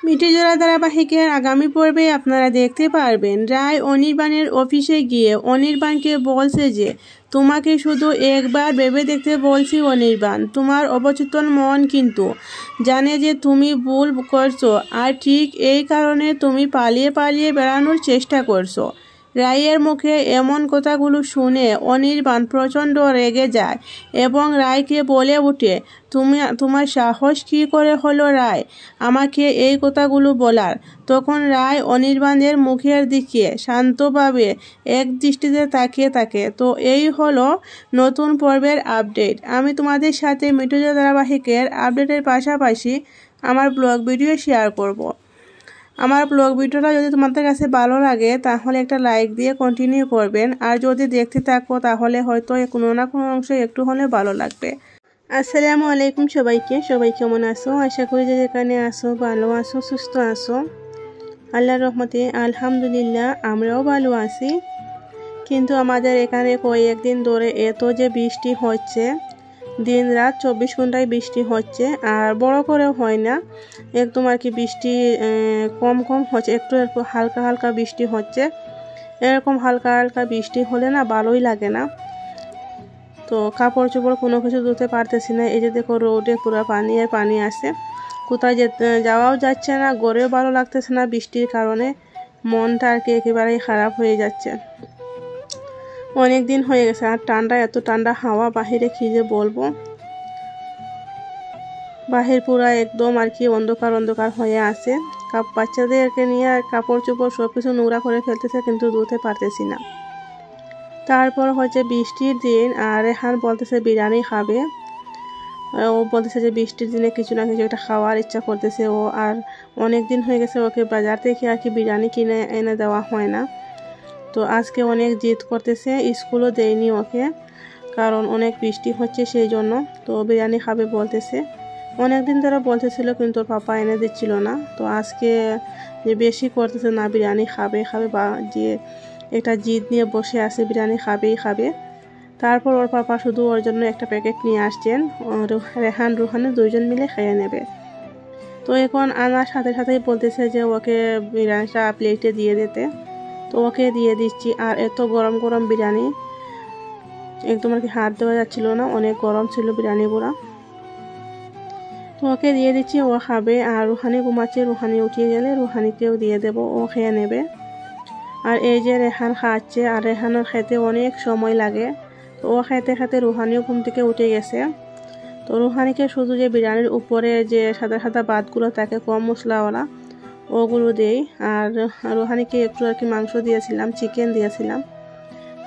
মিঠিজোড়া ধারাবাহিকের আগামী পর্বে আপনারা দেখতে পারবেন রায় অনির্বাণের অফিসে গিয়ে অনির্বাণকে বলছে যে তোমাকে শুধু একবার ভেবে দেখতে বলছি অনির্বাণ, তোমার অবচেতন মন কিন্তু জানে যে তুমি ভুল করছো আর ঠিক এই কারণে তুমি পালিয়ে পালিয়ে বেড়ানোর চেষ্টা করছো। রায়ের মুখে এমন কথাগুলো শুনে অনির্বাণ প্রচণ্ড রেগে যায় এবং রায়কে বলে ওঠে, তোমার সাহস কী করে হলো রায় আমাকে এই কথাগুলো বলার। তখন রায় অনির্বাণের মুখের দিকে শান্তভাবে এক দৃষ্টিতে তাকিয়ে থাকে। তো এই হলো নতুন পর্বের আপডেট। আমি তোমাদের সাথে মিঠিজোড়া ধারাবাহিকের আপডেটের পাশাপাশি আমার ব্লগ ভিডিও শেয়ার করব। আমার ব্লগ ভিডিওটা যদি তোমাদের কাছে ভালো লাগে তাহলে একটা লাইক দিয়ে কন্টিনিউ করবেন, আর যদি দেখতে থাকো তাহলে হয়তো কোনো না কোনো অংশে একটু হলে ভালো লাগবে। আসসালামু আলাইকুম সবাইকে। সবাই কেমন আছো? আশা করি যে যেখানে আসো ভালো আছো, সুস্থ আছো। আল্লাহর রহমতে আলহামদুলিল্লাহ আমরাও ভালো আছি। কিন্তু আমাদের এখানে কয়েকদিন ধরে এত যে বৃষ্টি হচ্ছে, দিন রাত 24 ঘন্টায় বৃষ্টি হচ্ছে, আর বড় করেও হয় না, একদম আর কি বৃষ্টি কম কম হচ্ছে, একটু একটু হালকা হালকা বৃষ্টি হচ্ছে। এরকম হালকা হালকা বৃষ্টি হলে না ভালোই লাগে না। তো কাপড় চোপড় কোনো কিছু ধুতে পারতেছি না। এই যে দেখো রোডে পুরো পানি আর পানি আসে, কোথায় যাওয়াও যাচ্ছে না, ঘরেও ভালো লাগতেছে না বৃষ্টির কারণে। মনটা আর কি একেবারেই খারাপ হয়ে যাচ্ছে। অনেক দিন হয়ে গেছে, আর ঠান্ডা, এত ঠান্ডা হাওয়া বাহিরে কি যে বলবো। বাহির পুরা একদম আর কি অন্ধকার অন্ধকার হয়ে আছে। বাচ্চাদেরকে নিয়ে কাপড় চোপড় সব কিছু নোংরা করে ফেলতেছে, কিন্তু ধুতে পারতেছি না। তারপর হচ্ছে বৃষ্টির দিন, আর রেহান বলতেছে বিরিয়ানি খাবে। ও বলতেছে যে বৃষ্টির দিনে কিছু না কিছু একটা খাওয়ার ইচ্ছা করতেছে ও, আর অনেক দিন হয়ে গেছে ওকে বাজার থেকে আর কি বিরিয়ানি কিনে এনে দেওয়া হয় না। তো আজকে অনেক জিদ করতেছে, স্কুলও দেয়নি ওকে, কারণ অনেক বৃষ্টি হচ্ছে সেই জন্য। তো বিরিয়ানি খাবে বলতেছে, অনেক দিন ধরে বলতেছিল কিন্তু ওর পাপা এনে দিচ্ছিল না। তো আজকে যে বেশি করতেছে, না বিরিয়ানি খাবে খাবে, বা যে একটা জিদ নিয়ে বসে আছে বিরিয়ানি খাবেই খাবে। তারপর ওর পাপা শুধু ওর জন্য একটা প্যাকেট নিয়ে আসছেন, রেহান রুহানে দুইজন মিলে খেয়ে নেবে। তো এখন আনার সাথে সাথেই বলতেছে যে ওকে বিরিয়ানিটা প্লেটে দিয়ে দিতে। তো ওকে দিয়ে দিচ্ছি, আর এত গরম গরম বিরিয়ানি একদম আর কি হাত দেওয়া যাচ্ছিল না, অনেক গরম ছিল বিরিয়ানিগুলো। তো ওকে দিয়ে দিচ্ছি, ও খাবে। আর রুহানি ঘুমাচ্ছে, রুহানি উঠিয়ে গেলে রুহানিকেও দিয়ে দেব, ও খেয়ে নেবে। আর এই যে রেহান খাচ্ছে, আর রেহানের খেতে অনেক সময় লাগে। তো ও খেতে খেতে রুহানিও ঘুম থেকে উঠে গেছে। তো রুহানিকে শুধু যে বিরিয়ানির উপরে যে সাদা সাদা ভাতগুলো থাকে কম মশলাওয়ালা, ওগুলো দেই। আর রুহানিকে একটু আর কি মাংস দিয়েছিলাম, চিকেন দিয়েছিলাম।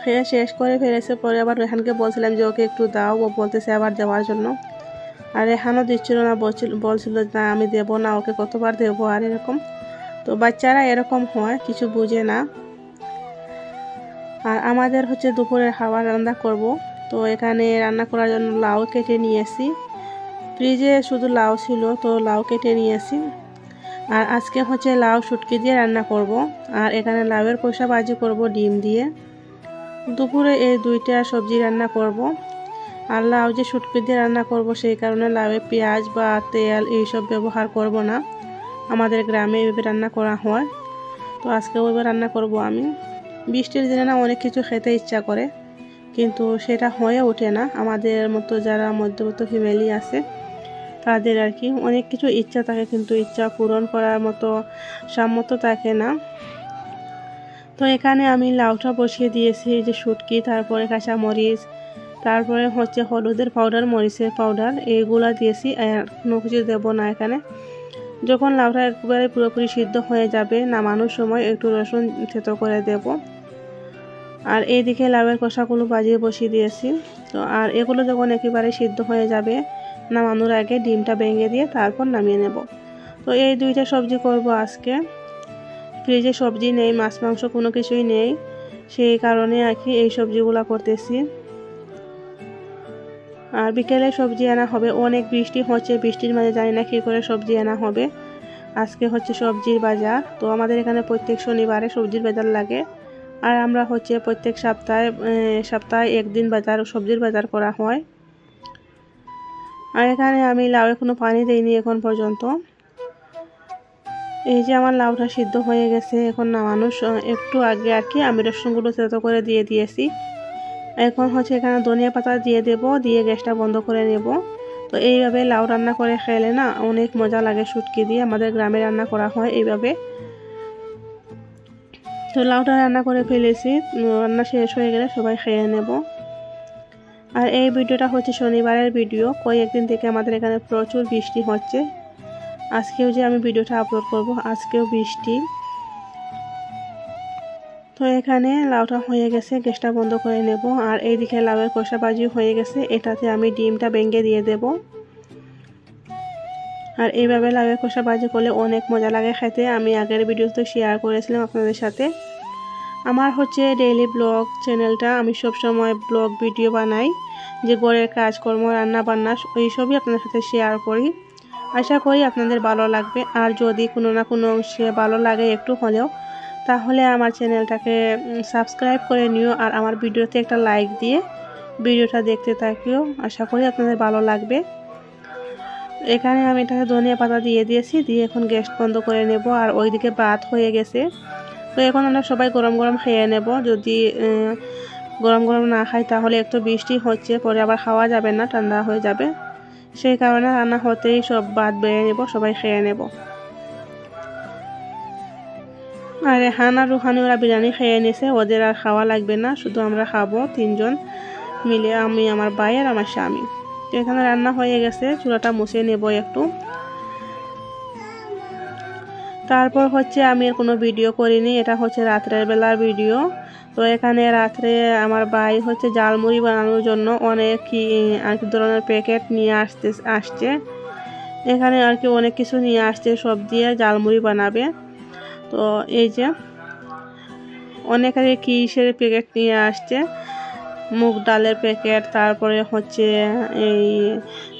খেয়ে শেষ করে ফেলেছে। পরে আবার রেহানকে বলছিলাম যে ওকে একটু দাও, ও বলতেছে আবার দেওয়ার জন্য। আর রেহানও দিচ্ছিল না, বলছিল না আমি দেবো না, ওকে কতবার দেবো, আর এরকম। তো বাচ্চারা এরকম হয়, কিছু বুঝে না। আর আমাদের হচ্ছে দুপুরের খাবার রান্না করব। তো এখানে রান্না করার জন্য লাউ কেটে নিয়েছি, ফ্রিজে শুধু লাউ ছিল, তো লাউ কেটে নিয়েছি। আর আজকে হচ্ছে লাউ শুটকি দিয়ে রান্না করব। আর এখানে লাউয়ের কষা ভাজি করব ডিম দিয়ে। দুপুরে এই দুইটা সবজি রান্না করব। আর লাউ যে শুটকি দিয়ে রান্না করব সেই কারণে লাউয়ে পেঁয়াজ বা তেল এইসব ব্যবহার করব না, আমাদের গ্রামে এইভাবে রান্না করা হয়। তো আজকে ওইভাবে রান্না করব আমি। বৃষ্টির দিনে না অনেক কিছু খেতে ইচ্ছা করে, কিন্তু সেটা হয়ে ওঠে না। আমাদের মতো যারা মধ্যবিত্ত ফ্যামিলি আছে তাদের আর কি অনেক কিছু ইচ্ছা থাকে, কিন্তু ইচ্ছা পূরণ করার মতো সামর্থ্য থাকে না। তো এখানে আমি লাউটা বসিয়ে দিয়েছি, এই যে শুটকি, তারপরে কাঁচামরিচ, তারপরে হচ্ছে হলুদের পাউডার, মরিচের পাউডার, এইগুলা দিয়েছি। আর কোনো কিছু দেবো না এখানে। যখন লাউটা একবারে পুরোপুরি সিদ্ধ হয়ে যাবে, নামানোর সময় একটু রসুন থেতো করে দেব। আর এইদিকে লাউয়ের কষাগুলো বাজিয়ে বসিয়ে দিয়েছি। তো আর এগুলো যখন একেবারে সিদ্ধ হয়ে যাবে, নামানোর আগে ডিমটা ভেঙে দিয়ে তারপর নামিয়ে নেব। তো এই দুইটা সবজি করব আজকে। ফ্রিজে সবজি নেই, মাছ মাংস কোনো কিছুই নেই, সেই কারণে আর কি এই সবজিগুলো করতেছি। আর বিকেলে সবজি আনা হবে, অনেক বৃষ্টি হচ্ছে, বৃষ্টির মাঝে জানি না কী করে সবজি আনা হবে। আজকে হচ্ছে সবজির বাজার। তো আমাদের এখানে প্রত্যেক শনিবারে সবজির বাজার লাগে, আর আমরা হচ্ছে প্রত্যেক সপ্তাহে একদিন সবজির বাজার করা হয়। আর এখানে আমি লাউয়ে কোনো পানি দিইনি এখন পর্যন্ত। এই যে আমার লাউটা সিদ্ধ হয়ে গেছে, এখন নামানোর একটু আগে আর কি আমি রসুনগুলো থেতো করে দিয়ে দিয়েছি। এখন হচ্ছে এখানে ধনিয়া পাতা দিয়ে দেব, দিয়ে গ্যাসটা বন্ধ করে নেব। তো এইভাবে লাউ রান্না করে খেলে না অনেক মজা লাগে, শুটকি দিয়ে আমাদের গ্রামে রান্না করা হয় এইভাবে। তো লাউটা রান্না করে ফেলেছি, রান্না শেষ হয়ে গেলে সবাই খেয়ে নেব। আর এই ভিডিওটা হচ্ছে শনিবারের ভিডিও, কয়েকদিন থেকে আমাদের এখানে প্রচুর বৃষ্টি হচ্ছে। আজকেও যে আমি ভিডিওটা আপলোড করব, আজকেও বৃষ্টি। তো এখানে লাউটা হয়ে গেছে, গ্যাসটা বন্ধ করে নেব। আর এইদিকে লাউয়ের কষা ভাজি হয়ে গেছে, এটাতে আমি ডিমটা ভেঙে দিয়ে দেব। আর এইভাবে লাউয়ের কষা ভাজি করলে অনেক মজা লাগে খেতে, আমি আগের ভিডিওতে শেয়ার করেছিলাম আপনাদের সাথে। আমার হচ্ছে ডেইলি ব্লগ চ্যানেলটা, আমি সব সময় ব্লগ ভিডিও বানাই, যে ঘরের কাজকর্ম রান্না বান্না এইসবই আপনাদের সাথে শেয়ার করি। আশা করি আপনাদের ভালো লাগবে। আর যদি কোনো না কোনো অংশে ভালো লাগে একটু হলেও, তাহলে আমার চ্যানেলটাকে সাবস্ক্রাইব করে নিও আর আমার ভিডিওতে একটা লাইক দিয়ে ভিডিওটা দেখতে থাকিও। আশা করি আপনাদের ভালো লাগবে। এখানে আমি এটাকে ধনিয়া পাতা দিয়ে দিয়েছি, দিয়ে এখন গ্যাস বন্ধ করে নেব। আর ওইদিকে ভাত হয়ে গেছে, তো এখন আমরা সবাই গরম গরম খেয়ে নেব। যদি গরম গরম না খাই তাহলে একটু বৃষ্টি হচ্ছে, পরে আবার খাওয়া যাবে না, ঠান্ডা হয়ে যাবে। সেই কারণে রান্না হতেই সব ভাত বেড়ে নেব, সবাই খেয়ে নেব। আর রেহান আর রুহানি ওরা বিরিয়ানি খেয়ে নিয়েছে, ওদের আর খাওয়া লাগবে না, শুধু আমরা খাবো তিনজন মিলে, আমি, আমার ভাই আর আমার স্বামী। তো এখানে রান্না হয়ে গেছে, চুলাটা মুছে নেব একটু। তারপর হচ্ছে আমি আর কোনো ভিডিও করিনি, এটা হচ্ছে রাত্রের বেলার ভিডিও। তো এখানে রাত্রে আমার ভাই হচ্ছে জালমুড়ি বানানোর জন্য অনেক আর কি ধরনের প্যাকেট নিয়ে আসছে। এখানে আর কি অনেক কিছু নিয়ে আসছে, সব দিয়ে জালমুড়ি বানাবে। তো এই যে অনেক আগে কিসের প্যাকেট নিয়ে আসছে, মুগ ডালের প্যাকেট, তারপরে হচ্ছে এই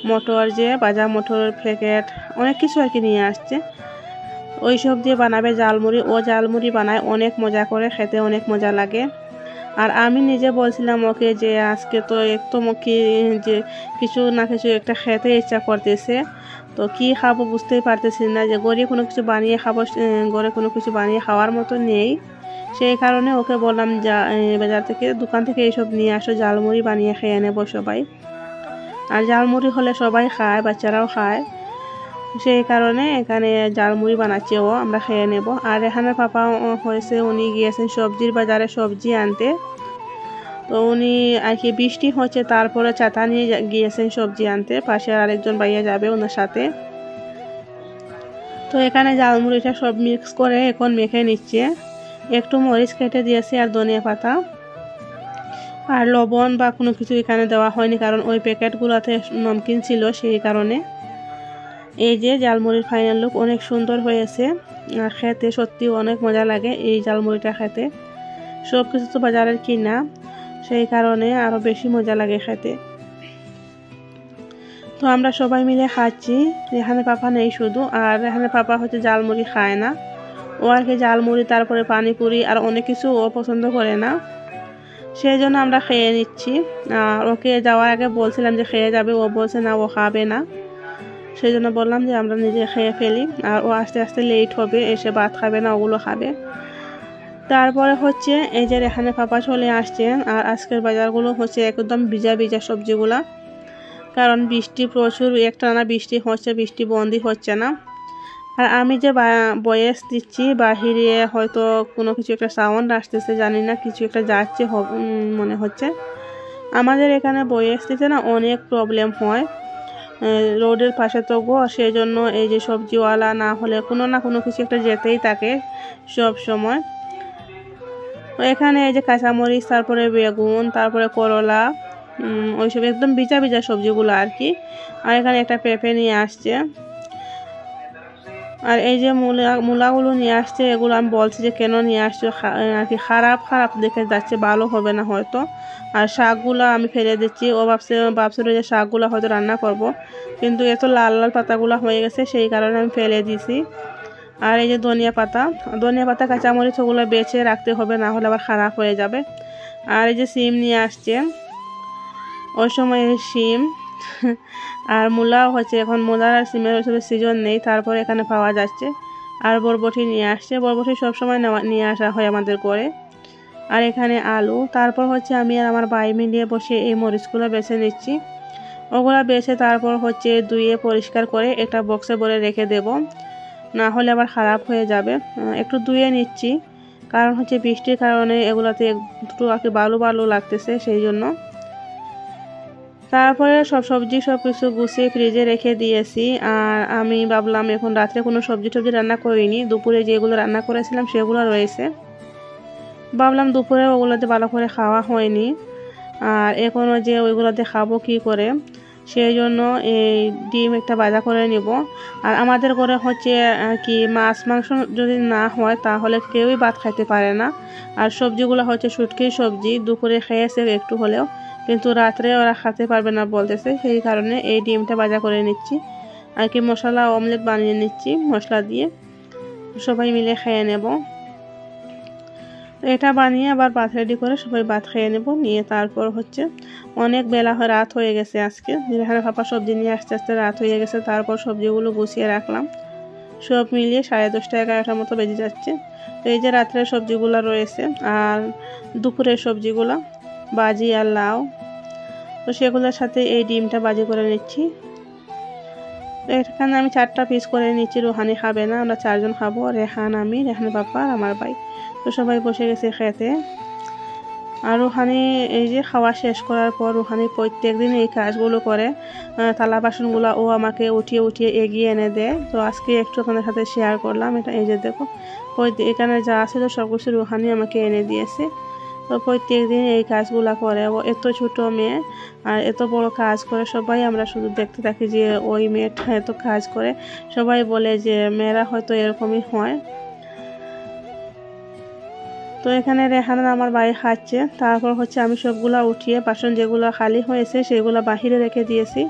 মটর, যে ভাজা মটরের প্যাকেট, অনেক কিছু আর কি নিয়ে আসছে। ওই সব দিয়ে বানাবে জালমুড়ি। ও জালমুড়ি বানায় অনেক মজা করে, খেতে অনেক মজা লাগে। আর আমি নিজে বলছিলাম ওকে যে আজকে তো একটু মুখে যে কিছু না কিছু একটা খেতে ইচ্ছা করতেছে, তো কি খাবো বুঝতেই পারতেছি না, যে ঘরে কোনো কিছু বানিয়ে খাবো, ঘরে কোনো কিছু বানিয়ে খাওয়ার মতো নেই। সেই কারণে ওকে বললাম বাজার থেকে, দোকান থেকে এইসব নিয়ে আসো, জালমুড়ি বানিয়ে খেয়ে নেবো সবাই। আর জালমুড়ি হলে সবাই খায়, বাচ্চারাও খায়, সেই কারণে এখানে জালমুড়ি বানাচ্ছে ও, আমরা খেয়ে নেব। আর এখানে পাপা হয়েছে, উনি গিয়েছেন সবজির বাজারে সবজি আনতে। তো উনি আর কি বৃষ্টি হচ্ছে, তারপরে ছাতা নিয়ে গিয়েছেন সবজি আনতে, পাশে আরেকজন ভাইয়া যাবে ওনার সাথে। তো এখানে জালমুড়িটা সব মিক্স করে এখন মেখে নিচ্ছে। একটু মরিচ কেটে দিয়েছি আর ধনিয়া পাতা, আর লবণ বা কোনো কিছু এখানে দেওয়া হয়নি, কারণ ওই প্যাকেটগুলোতে নমকিন ছিল, সেই কারণে। এই যে জালমুড়ির ফাইনাল লুক অনেক সুন্দর হয়েছে, আর খেতে সত্যি অনেক মজা লাগে এই জালমুড়িটা খেতে। সব কিছু তো বাজারের কিনা, সেই কারণে আরও বেশি মজা লাগে খেতে। তো আমরা সবাই মিলে খাচ্ছি, এখানে পাপা নেই শুধু। আর এখানে পাপা হচ্ছে জালমুড়ি খায় না, ও আর কি জালমুড়ি তারপরে পানিপুরি আর অনেক কিছু ও পছন্দ করে না, সেই জন্য আমরা খেয়ে নিচ্ছি। আর ওকে যাওয়ার আগে বলছিলাম যে খেয়ে যাবে, ও বলছে না, ও খাবে না। সেই জন্য বললাম যে আমরা নিজে খেয়ে ফেলি, আর ও আস্তে আস্তে লেট হবে, এসে ভাত খাবে না, ওগুলো খাবে। তারপরে হচ্ছে এই যে এখানে পাপা চলে আসছেন, আর আজকের বাজারগুলো হচ্ছে একদম ভিজা ভিজা সবজিগুলা, কারণ বৃষ্টি প্রচুর, একটানা বৃষ্টি হচ্ছে, বৃষ্টি বন্ধই হচ্ছে না। আর আমি যে ভয়েস দিচ্ছি, বাহিরে হয়তো কোনো কিছু একটা সাউন্ড আসতেছে, জানি না, কিছু একটা যাচ্ছে মনে হচ্ছে। আমাদের এখানে ভয়েস দিতে না অনেক প্রবলেম হয়, রোডের পাশে তো গো, সেই জন্য এই যে সবজিওয়ালা না হলে কোনো না কোনো কিছু একটা যেতেই থাকে সব সময়। এখানে এই যে কাঁচামরিচ, তারপরে বেগুন, তারপরে করলা, ওইসব একদম ভিজা ভিজা সবজিগুলো আর কি। আর এখানে একটা পেঁপে নিয়ে আসছে, আর এই যে মূলাগুলো নিয়ে আসছে, এগুলো আমি বলছি যে কেন নিয়ে আসছো, আর কি খারাপ খারাপ দেখে যাচ্ছে, ভালো হবে না হয়তো। আর শাকগুলো আমি ফেলে দিচ্ছি, ও ভাবছিল যে শাকগুলো হয়তো রান্না করব, কিন্তু এত লাল লাল পাতাগুলো হয়ে গেছে, সেই কারণে আমি ফেলে দিছি। আর এই যে ধনিয়া পাতা কাঁচামরিচ, ওগুলো বেছে রাখতে হবে, না হলে আবার খারাপ হয়ে যাবে। আর এই যে সিম নিয়ে আসছে, ওই সময় সিম। আর মূলাও হচ্ছে, এখন মূলার আর সিমের ওইসবের সিজন নেই, তারপরে এখানে পাওয়া যাচ্ছে। আর বরবটি নিয়ে আসছে। বরবটি সবসময় নিয়ে আসা হয় আমাদের ঘরে। আর এখানে আলু। তারপর হচ্ছে আমি আর আমার ভাই মিলিয়ে বসে এই মরিচগুলো বেছে নিচ্ছি। ওগুলা বেছে তারপর হচ্ছে ধুয়ে পরিষ্কার করে একটা বক্সে ভরে রেখে দেব, না হলে আবার খারাপ হয়ে যাবে। একটু ধুয়ে নিচ্ছি, কারণ হচ্ছে বৃষ্টির কারণে এগুলাতে একটু আর কি বালু বালু লাগতেছে, সেই জন্য। তারপরে সব সবজি সব কিছু গুছিয়ে ফ্রিজে রেখে দিয়েছি। আর আমি ভাবলাম এখন রাত্রে কোনো সবজি টবজি রান্না করিনি, দুপুরে যেগুলো রান্না করেছিলাম সেগুলো রয়েছে। ভাবলাম দুপুরে ওগুলোতে ভালো করে খাওয়া হয়নি, আর এখনও যে ওইগুলোতে খাবো কি করে, সেই জন্য এই ডিম একটা ভাজা করে নিব। আর আমাদের ঘরে হচ্ছে কি মাছ মাংস যদি না হয় তাহলে কেউই ভাত খাইতে পারে না। আর সবজিগুলো হচ্ছে শুটকির সবজি, দুপুরে খেয়েছে একটু হলেও, কিন্তু রাত্রে ওরা খেতে পারবে না বলতেছে, সেই কারণে এই ডিমটা ভাজা করে নিচ্ছি। আর কি মশলা অমলেট বানিয়ে নিচ্ছি মশলা দিয়ে, সবাই মিলে খেয়ে নেব। এটা বানিয়ে আবার ভাত রেডি করে সবাই ভাত খেয়ে নেব। নিয়ে তারপর হচ্ছে অনেক বেলা রাত হয়ে গেছে আজকে, যেখানে পাপা সবজি নিয়ে আস্তে আস্তে রাত হয়ে গেছে। তারপর সবজিগুলো গুছিয়ে রাখলাম, সব মিলিয়ে 10:30 11টার মতো বেজে যাচ্ছে। তো এই যে রাত্রের সবজিগুলো রয়েছে আর দুপুরের সবজিগুলো বাজি আর লাউ, তো সেগুলোর সাথে এই ডিমটা বাজি করে নিচ্ছি। তো এখানে আমি 4টা পিস করে নিচ্ছি। রুহানি খাবে না, আমরা 4 জন খাবো, রেহান, আমি, রেহানের পাপা আর আমার ভাই। তো সবাই বসে গেছে খেতে। আর রুহানি এই যে খাওয়া শেষ করার পর রুহানি প্রত্যেক দিন এই কাজগুলো করে। থালা বাসনগুলো ও আমাকে উঠিয়ে উঠিয়ে এগিয়ে এনে দেয়। তো আজকে একটু আপনাদের সাথে শেয়ার করলাম। এটা এই যে দেখো, এখানে যা ছিল সব কিছু রুহানি আমাকে এনে দিয়েছে। তো প্রত্যেক দিন এই কাজগুলো করে। ও এত ছোট মেয়ে আর এত বড় কাজ করে, সবাই আমরা শুধু দেখতে থাকি যে ওই মেয়েটা এত কাজ করে। সবাই বলে যে মেয়েরা হয়তো এরকমই হয়। তো এখানে রেহান আমার ভাই খাচ্ছে। তারপর হচ্ছে আমি সবগুলা উঠিয়ে বাসন যেগুলো খালি হয়েছে সেগুলো বাহিরে রেখে দিয়েছি।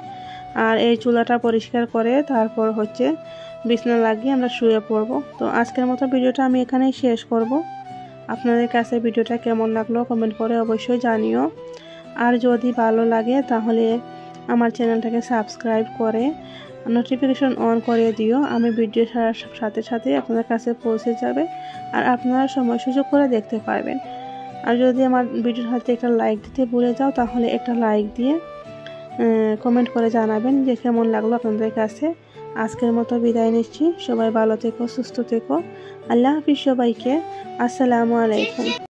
আর এই চুলাটা পরিষ্কার করে তারপর হচ্ছে বিছানা লাগিয়ে আমরা শুয়ে পড়ব। তো আজকের মতো ভিডিওটা আমি এখানেই শেষ করব। আপনাদের কাছে ভিডিওটা কেমন লাগলো কমেন্ট করে অবশ্যই জানিও। আর যদি ভালো লাগে তাহলে আমার চ্যানেলটাকে সাবস্ক্রাইব করে নোটিফিকেশন অন করে দিও। আমি ভিডিও ছাড়ার সাথে সাথে আপনাদের কাছে পৌঁছে যাবে আর আপনারা সময় সুযোগ করে দেখতে পারবেন। আর যদি আমার ভিডিওর হাতে একটা লাইক দিতে ভুলে যাও তাহলে একটা লাইক দিয়ে কমেন্ট করে জানাবেন যে কেমন লাগলো আপনাদের কাছে। আজকের মতো বিদায় নিচ্ছি। সবাই ভালো থেকো, সুস্থ থেকো। আল্লাহ হাফিজ সবাইকে। আসসালামু আলাইকুম।